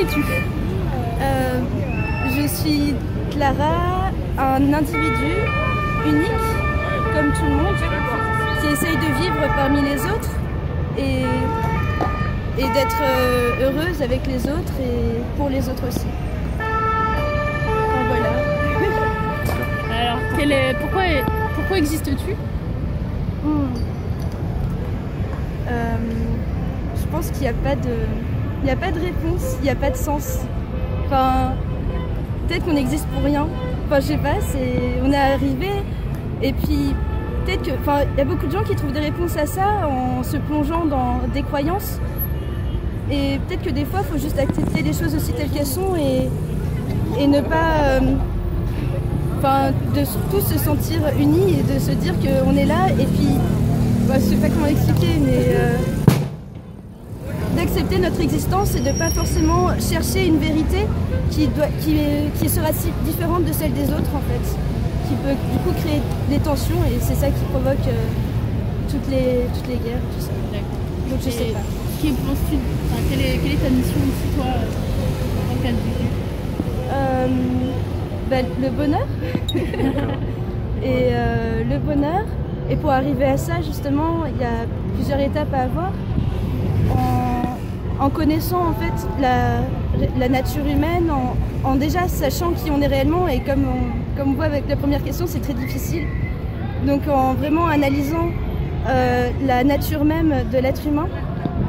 es-tu? Je suis Clara, un individu unique, comme tout le monde, qui essaye de vivre parmi les autres et d'être heureuse avec les autres et pour les autres aussi. Enfin, voilà. Alors, pourquoi existes-tu? Je pense qu'il n'y a pas de réponse, il n'y a pas de sens. Enfin, peut-être qu'on existe pour rien. Enfin, je sais pas, on est arrivé et puis peut-être que, enfin, il y a beaucoup de gens qui trouvent des réponses à ça en se plongeant dans des croyances. Et peut-être que des fois, il faut juste accepter les choses aussi telles qu'elles sont et ne pas, de tous se sentir unis et de se dire qu'on est là et puis, je sais pas comment expliquer, mais d'accepter notre existence et de ne pas forcément chercher une vérité qui sera si différente de celle des autres en fait, qui peut du coup créer des tensions et c'est ça qui provoque toutes les guerres, tout ça. Donc je sais pas. Quelle est ta mission ici toi en tant qu'individu? Le bonheur. Et le bonheur. Et pour arriver à ça justement, il y a plusieurs étapes à avoir. En connaissant en fait la nature humaine, en déjà sachant qui on est réellement et comme on voit avec la première question, c'est très difficile. Donc en vraiment analysant la nature même de l'être humain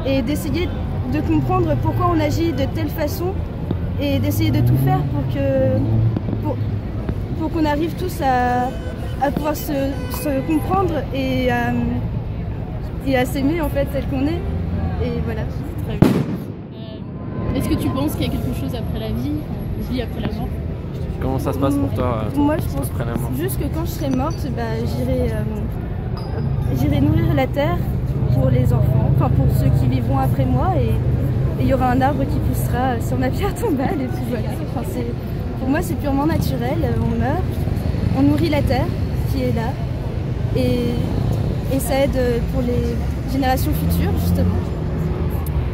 et d'essayer de comprendre pourquoi on agit de telle façon et d'essayer de tout faire pour qu'on arrive tous à pouvoir se comprendre et à s'aimer en fait tel qu'on est. Et voilà. Très bien. Est-ce que tu penses qu'il y a quelque chose après la vie après la mort? Comment ça se passe pour toi? Moi je pense après la mort? juste que quand je serai morte, j'irai nourrir la terre pour les enfants, enfin pour ceux qui vivront après moi et il y aura un arbre qui poussera sur ma pierre tombale et puis voilà. Enfin, pour moi c'est purement naturel, on meurt, on nourrit la terre qui est là et ça aide pour les générations futures justement.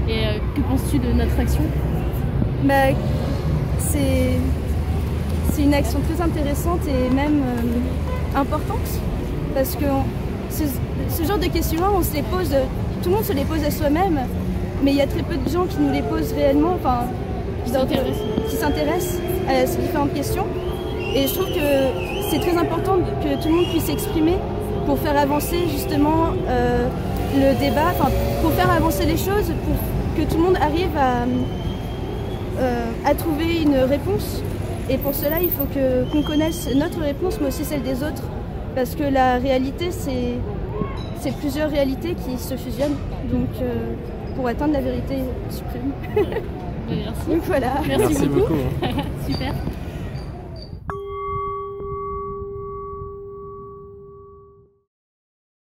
Et que penses-tu de notre action? C'est une action très intéressante et même importante parce que ce genre de questions-là, on se les pose, tout le monde se les pose à soi-même, mais il y a très peu de gens qui nous les posent réellement, qui s'intéressent à ces différentes questions. Et je trouve que c'est très important que tout le monde puisse s'exprimer pour faire avancer justement le débat, pour faire avancer les choses, pour que tout le monde arrive à trouver une réponse. Et pour cela, il faut qu'on connaisse notre réponse, mais aussi celle des autres. Parce que la réalité, c'est plusieurs réalités qui se fusionnent. Donc, pour atteindre la vérité suprême. Merci. Donc voilà. Merci beaucoup. Super.